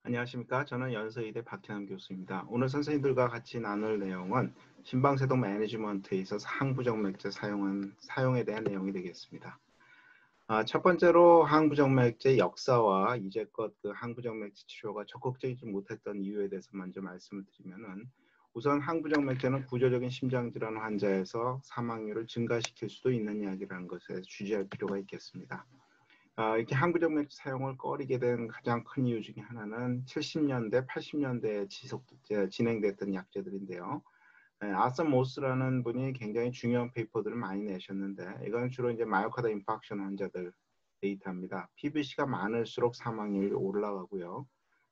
안녕하십니까. 저는 연세의대 박현암 교수입니다. 오늘 선생님들과 같이 나눌 내용은 심방세동 매니지먼트에 있어서 항부정맥제 사용에 대한 내용이 되겠습니다. 첫 번째로 항부정맥제 역사와 이제껏 그 항부정맥제 치료가 적극적이지 못했던 이유에 대해서 먼저 말씀을 드리면은, 우선 항부정맥제는 구조적인 심장질환 환자에서 사망률을 증가시킬 수도 있는 약이라는 것에 주의할 필요가 있겠습니다. 이렇게 항부정맥 사용을 꺼리게 된 가장 큰 이유 중에 하나는 70년대, 80년대에 진행됐던 약제들인데요. 아서 모스라는 분이 굉장히 중요한 페이퍼들을 많이 내셨는데, 이건 주로 이제 마이오카드 인파크션 환자들 데이터입니다. PVC가 많을수록 사망률이 올라가고요.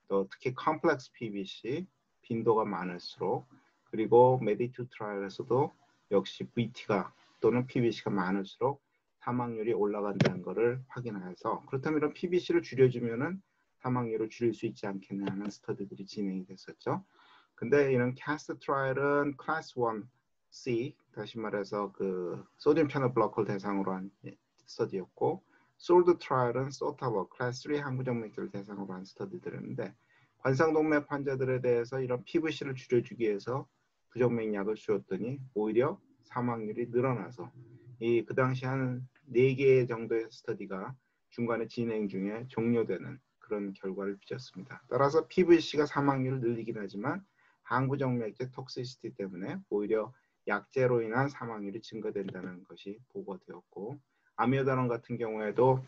또 특히 컴플렉스 PVC 빈도가 많을수록, 그리고 메디2 트라이얼에서도 역시 VT가 또는 PVC가 많을수록 사망률이 올라간다는 것을 확인해서, 그렇다면 이런 PVC를 줄여주면은 사망률을 줄일 수 있지 않겠냐 하는 스터디들이 진행이 됐었죠. 근데 이런 캐스트 트라이얼은 클래스 1C, 다시 말해서 그 소디움 채널 블로커를 대상으로 한 스터디였고, 솔드 트라이얼은 소타버 클래스 3 항부정맥제를 대상으로 한 스터디들인데, 관상동맥 환자들에 대해서 이런 PVC를 줄여주기 위해서 부정맥약을 주었더니 오히려 사망률이 늘어나서, 그 당시 한 4개 정도의 스터디가 중간에 진행 중에 종료되는 그런 결과를 빚었습니다. 따라서 PVC가 사망률을 늘리긴 하지만 항부정맥제 톡시시티 때문에 오히려 약제로 인한 사망률이 증가된다는 것이 보고되었고, 아미오다론 같은 경우에도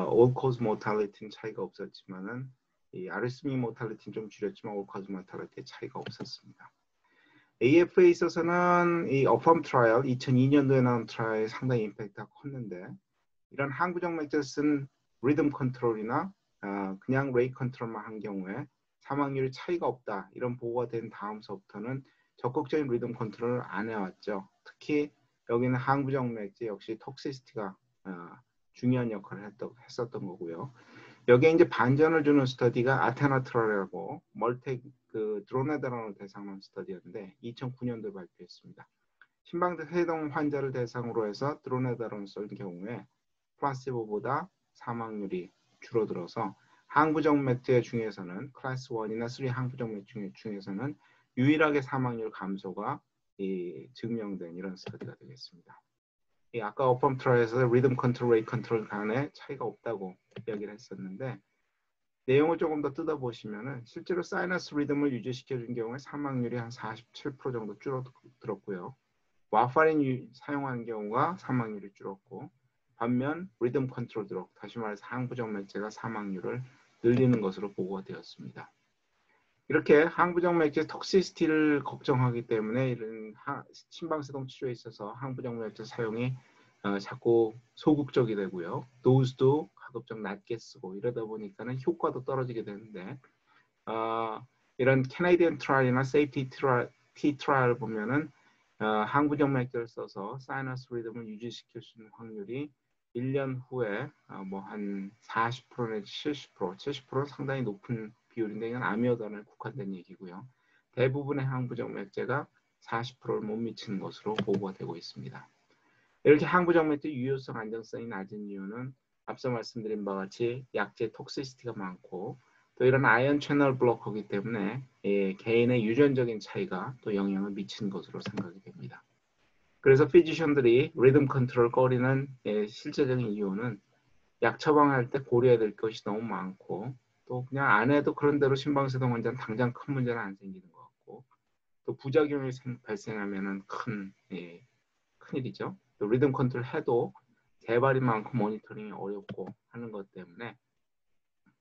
올 코즈 모탈리티는 차이가 없었지만은 이 아리스미 모탈리티는 좀 줄였지만 올 코즈 모탈리티의 차이가 없었습니다. AF에 있어서는 이 어펌 트라이얼 2002년도에 나온 트라이얼이 상당히 임팩트가 컸는데, 이런 항부정맥제를 쓴 리듬 컨트롤이나 그냥 레이 컨트롤만 한 경우에 사망률이 차이가 없다, 이런 보고가 된 다음서부터는 적극적인 리듬 컨트롤을 안 해왔죠. 특히 여기는 항부정맥제 역시 톡시시티가 중요한 역할을 했었던 거고요. 여기에 이제 반전을 주는 스터디가 아테나트라라고 드로네다론을 대상으로 한 스터디였는데 2009년도에 발표했습니다. 심방세동 환자를 대상으로 해서 드로네다론을 쓴 경우에 플라시보보다 사망률이 줄어들어서 항부정맥제 중에서는 클래스 1이나 3 항부정맥제 중에서는 유일하게 사망률 감소가 증명된 이런 스터디가 되겠습니다. 아까 어펌 트라이에서 리듬 컨트롤, 레이 컨트롤 간에 차이가 없다고 이야기를 했었는데, 내용을 조금 더 뜯어보시면은 실제로 사이너스 리듬을 유지시켜준 경우에 사망률이 한 47% 정도 줄어들었고요. 와파린 사용하는 경우가 사망률이 줄었고, 반면 리듬 컨트롤 드럭, 다시 말해서 항부정맥제가 사망률을 늘리는 것으로 보고가 되었습니다. 이렇게 항부정맥제 톡시시티를 걱정하기 때문에 이런 심방세동 치료에 있어서 항부정맥제 사용이 자꾸 소극적이 되고요. 도수도 가급적 낮게 쓰고 이러다 보니까는 효과도 떨어지게 되는데, 이런 캐네디언 트라이얼이나 세이프티 트라이얼 보면은 항부정맥제를 써서 사이너스 리듬을 유지시킬 수 있는 확률이 1년 후에 뭐 한 40% 내지 70%, 70%는 상당히 높은 비율인데, 이건 아미오단에 국한된 얘기고요. 대부분의 항부정맥제가 40%를 못 미치는 것으로 보고가 되고 있습니다. 이렇게 항부정맥제 유효성, 안정성이 낮은 이유는 앞서 말씀드린 바와 같이 약제 톡시시티가 많고, 또 이런 아이언 채널 블로커이기 때문에 개인의 유전적인 차이가 또 영향을 미치는 것으로 생각이 됩니다. 그래서 피지션들이 리듬 컨트롤 꺼리는 실제적인 이유는 약 처방할 때 고려해야 될 것이 너무 많고, 또 그냥 안 해도 그런 대로 심방세동 환자는 당장 큰 문제는 안 생기는 것 같고, 또 부작용이 발생하면은 큰일이죠. 또 리듬 컨트롤 해도 재발이 많고 모니터링이 어렵고 하는 것 때문에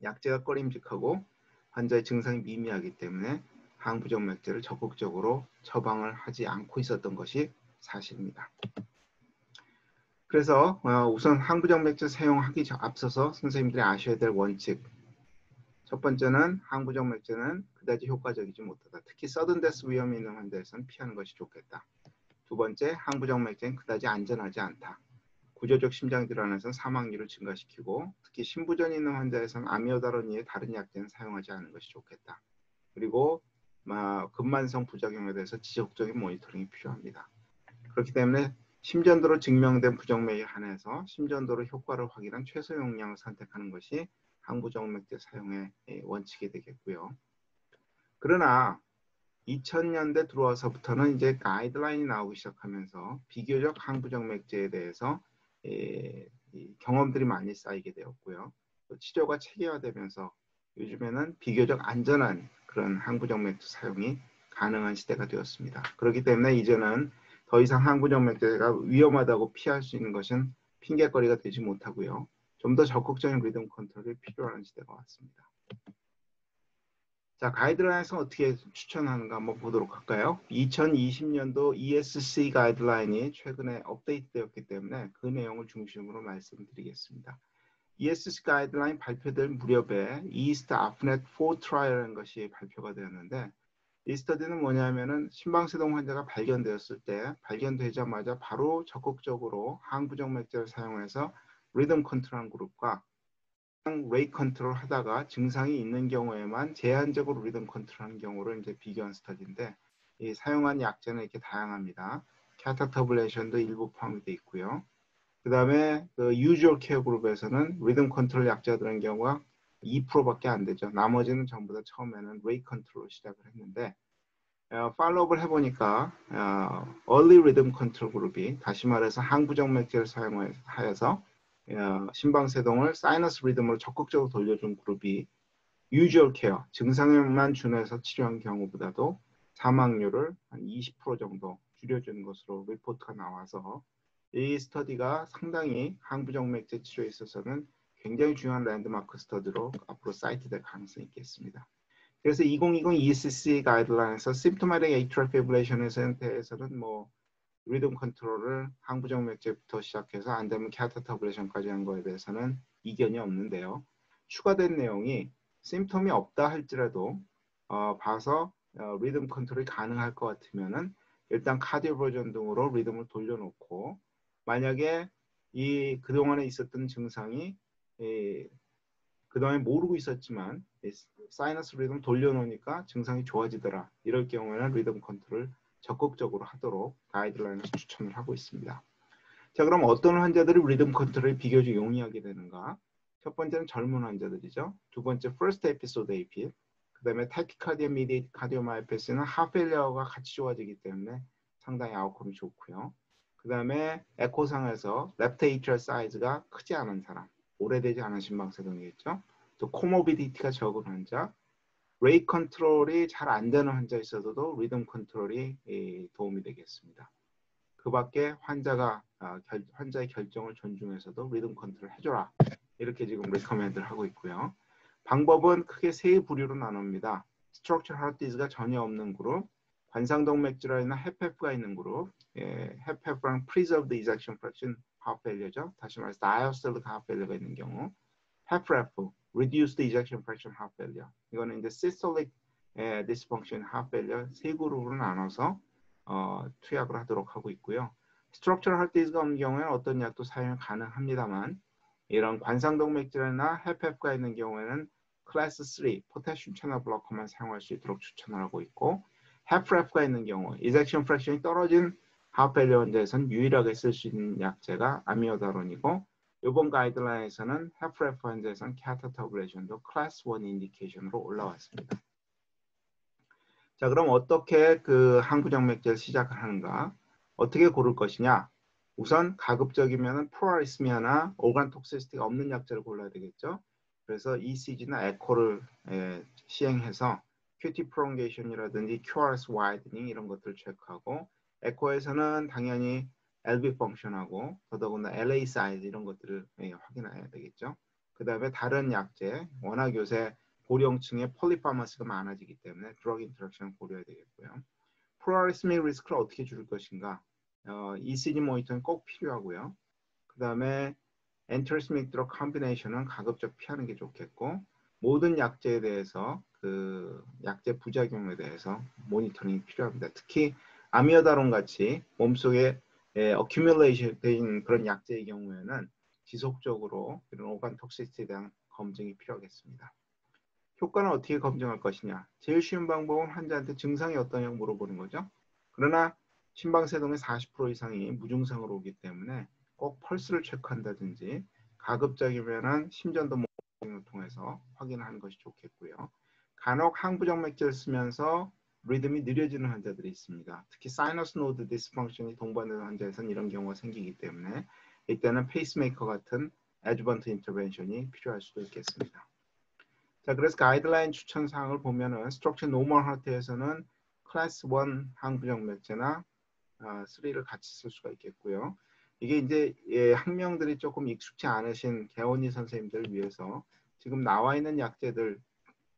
약제가 꺼림직하고 환자의 증상이 미미하기 때문에 항부정맥제를 적극적으로 처방을 하지 않고 있었던 것이 사실입니다. 그래서 우선 항부정맥제 사용하기 앞서서 선생님들이 아셔야 될 원칙, 첫 번째는 항부정맥제는 그다지 효과적이지 못하다. 특히 서든데스 위험이 있는 환자에서는 피하는 것이 좋겠다. 두 번째, 항부정맥제는 그다지 안전하지 않다. 구조적 심장질환에서는 사망률을 증가시키고, 특히 심부전이 있는 환자에서는 아미오다론 이외에 다른 약제는 사용하지 않는 것이 좋겠다. 그리고 근만성 부작용에 대해서 지속적인 모니터링이 필요합니다. 그렇기 때문에 심전도로 증명된 부정맥에 한해서 심전도로 효과를 확인한 최소 용량을 선택하는 것이 항부정맥제 사용의 원칙이 되겠고요. 그러나 2000년대 들어와서부터는 이제 가이드라인이 나오기 시작하면서 비교적 항부정맥제에 대해서 이 경험들이 많이 쌓이게 되었고요. 또 치료가 체계화되면서 요즘에는 비교적 안전한 그런 항부정맥제 사용이 가능한 시대가 되었습니다. 그렇기 때문에 이제는 더 이상 항부정맥제가 위험하다고 피할 수 있는 것은 핑계거리가 되지 못하고요. 좀 더 적극적인 리듬 컨트롤이 필요한 시대가 왔습니다. 자, 가이드라인에서 어떻게 추천하는가 한번 보도록 할까요? 2020년도 ESC 가이드라인이 최근에 업데이트되었기 때문에 그 내용을 중심으로 말씀드리겠습니다. ESC 가이드라인 발표될 무렵에 East AFNet 4 트라이얼이라는 것이 발표가 되었는데 이 스터디는 뭐냐면은 심방세동 환자가 발견되었을 때 발견되자마자 바로 적극적으로 항부정맥제를 사용해서 리듬 컨트롤 그룹과 레이 컨트롤 하다가 증상이 있는 경우에만 제한적으로 리듬 컨트롤하는 경우를 이제 비교한 스터디인데 이 사용한 약제는 이렇게 다양합니다. 캐타터블레이션도 일부 포함이 되어 있고요. 그 다음에 그 유주얼 케어 그룹에서는 리듬 컨트롤 약제 들은 경우가 2%밖에 안 되죠. 나머지는 전부 다 처음에는 레이 컨트롤 시작을 했는데 팔로우업을 해보니까 early rhythm control 그룹이 다시 말해서 항부정맥제를 사용하여서 심방세동을 사이너스 리듬으로 적극적으로 돌려준 그룹이 usual care, 증상에만 준해서 치료한 경우보다도 사망률을 한 20% 정도 줄여준 것으로 리포트가 나와서 이 스터디가 상당히 항부정맥제 치료에 있어서는 굉장히 중요한 랜드마크 스터디로 앞으로 사이트될 가능성이 있겠습니다. 그래서 2020 ESC 가이드라인에서 symptomatic atrial fibrillation에 대해서는 뭐 리듬 컨트롤을 항부정맥제부터 시작해서 안 되면 캐타터블레이션까지 한 거에 대해서는 이견이 없는데요. 추가된 내용이 심텀이 없다 할지라도 봐서 리듬 컨트롤이 가능할 것 같으면은 일단 카디오 버전 등으로 리듬을 돌려놓고 만약에 이 그동안에 있었던 증상이 그동안에 모르고 있었지만 사이너스 리듬 돌려놓으니까 증상이 좋아지더라. 이럴 경우에는 리듬 컨트롤을 적극적으로 하도록 가이드라인에서 추천을 하고 있습니다. 자, 그럼 어떤 환자들이 리듬 컨트롤을 비교적 용이하게 되는가? 첫 번째는 젊은 환자들이죠. 두 번째 first episode AFib. 그 다음에 tachycardia mediated cardiomyopathy는 하펠리어가 같이 좋아지기 때문에 상당히 아웃컴이 좋고요. 그 다음에 에코상에서 left atrial size가 크지 않은 사람. 오래되지 않은 심방세동이겠죠. 또 코모비디티가 적은 환자, 레이 컨트롤이 잘 안 되는 환자 있어도 리듬 컨트롤이 도움이 되겠습니다. 그 밖에 환자의 결정을 존중해서도 리듬 컨트롤 해줘라. 이렇게 지금 리커멘드를 하고 있고요. 방법은 크게 세 부류로 나눕니다. 스트럭처럴 하트 디지가 전혀 없는 그룹, 관상동맥 질환이나 헤페프가 있는 그룹, 헤페프랑 preserved ejection fraction heart failure죠. 다시 말해서 diastolic heart failure가 있는 경우, HFrEF, reduced ejection fraction heart failure. 이거는 이제 systolic dysfunction heart failure 세 그룹으로 나눠서 투약을 하도록 하고 있고요. 스트럭처럴 하트 디지가 없는 경우에는 어떤 약도 사용 가능합니다만 이런 관상동맥 질환이나 헤페프가 있는 경우에는 클래스 3 포타슘 채널 블로커만 사용할 수 있도록 추천을 하고 있고 HFrEF가 있는 경우 이젝션 프랙션이 떨어진 하펠리어 환자에서는 유일하게 쓸 수 있는 약제가 아미오다론이고 이번 가이드라인에서는 HFrEF 환자에서는 캐타터블레이션도 클래스 1 인디케이션으로 올라왔습니다. 자, 그럼 어떻게 그 항부정맥제를 시작을 하는가? 어떻게 고를 것이냐? 우선 가급적이면 프로아리스미아나 오간 톡시시티가 없는 약제를 골라야 되겠죠. 그래서 ECG나 에코를 시행해서 QT 프롱게이션이라든지 QRS 와이드닝 이런 것들을 체크하고 에코에서는 당연히 LV 펑션하고 더더군다나 LA 사이즈 이런 것들을 확인해야 되겠죠. 그 다음에 다른 약제, 워낙 요새 고령층에 폴리파마스가 많아지기 때문에 드러그 인터랙션을 고려해야 되겠고요. 프로아리스믹 리스크를 어떻게 줄일 것인가? ECG 모니터는 꼭 필요하고요. 그 다음에 엔터리스믹 드럭 컴비네이션은 가급적 피하는 게 좋겠고 모든 약제에 대해서 그 약제 부작용에 대해서 모니터링이 필요합니다. 특히 아미오다론 같이 몸속에 어큐뮬레이션 된 그런 약제의 경우에는 지속적으로 이런 오간 톡시티에 대한 검증이 필요하겠습니다. 효과는 어떻게 검증할 것이냐? 제일 쉬운 방법은 환자한테 증상이 어떠냐고 물어보는 거죠. 그러나 심방세동의 40% 이상이 무증상으로 오기 때문에 꼭 펄스를 체크한다든지 가급적이면 심전도 모니터링을 검사를 통해서 확인하는 것이 좋겠고요. 간혹 항부정 맥제를 쓰면서 리듬이 느려지는 환자들이 있습니다. 특히 사이너스 노드 디스펑션이 동반되는 환자에서는 이런 경우가 생기기 때문에 이때는 페이스메이커 같은 애주번트 인터벤션이 필요할 수도 있겠습니다. 자, 그래서 가이드라인 추천 사항을 보면은 스트럭처 노멀 하트에서는 클래스 1 항부정 맥제나 3를 같이 쓸 수가 있겠고요. 이게 이제 학명들이 조금 익숙치 않으신 개원이 선생님들을 위해서 지금 나와 있는 약제들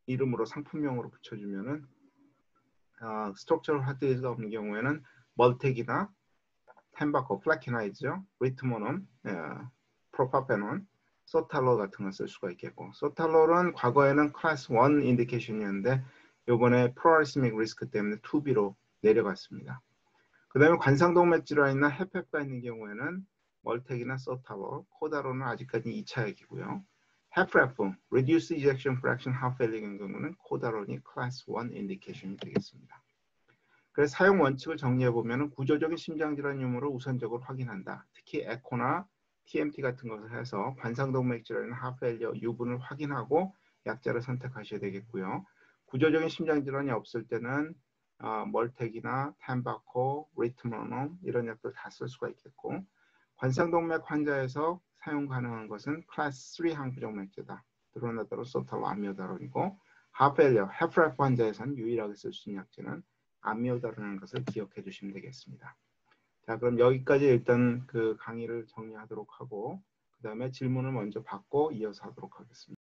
이름으로 상품명으로 붙여주면은 스트럭처럴 하드디스가 없는 경우에는 멀텍이나 템바코, 플래키나이즈죠, 리트모놈, 프로파페논, 소탈롤 같은 걸 쓸 수가 있겠고, 소탈롤은 과거에는 클래스 1 인디케이션이었는데 이번에 프로아리스믹 리스크 때문에 2B로 내려갔습니다. 그 다음에 관상동맥 질환이나 헤페가 있는 경우에는 멀텍이나 소탈롤, 코다롤은 아직까지 2차 약이고요. 헤프레프, Reduced Ejection Fraction Heart Failure인 경우는 코다롤이 클래스 1 인디케이션이 되겠습니다. 그래서 사용 원칙을 정리해 보면 구조적인 심장질환 유무를 우선적으로 확인한다. 특히 에코나 TMT 같은 것을 해서 관상동맥 질환이나 하트 페일리어 유분을 확인하고 약자를 선택하셔야 되겠고요. 구조적인 심장질환이 없을 때는 멀텍이나 템바코, 리트모놈 이런 약들 다 쓸 수가 있겠고, 관상동맥 환자에서 사용 가능한 것은 클래스 3 항부정 맥제다. 드로나다롤, 소탈롤, 아미오다롤이고, 하트 페일리어, 헤프레프 환자에서는 유일하게 쓸 수 있는 약제는 아미오다라는 것을 기억해 주시면 되겠습니다. 자, 그럼 여기까지 일단 그 강의를 정리하도록 하고 그 다음에 질문을 먼저 받고 이어서 하도록 하겠습니다.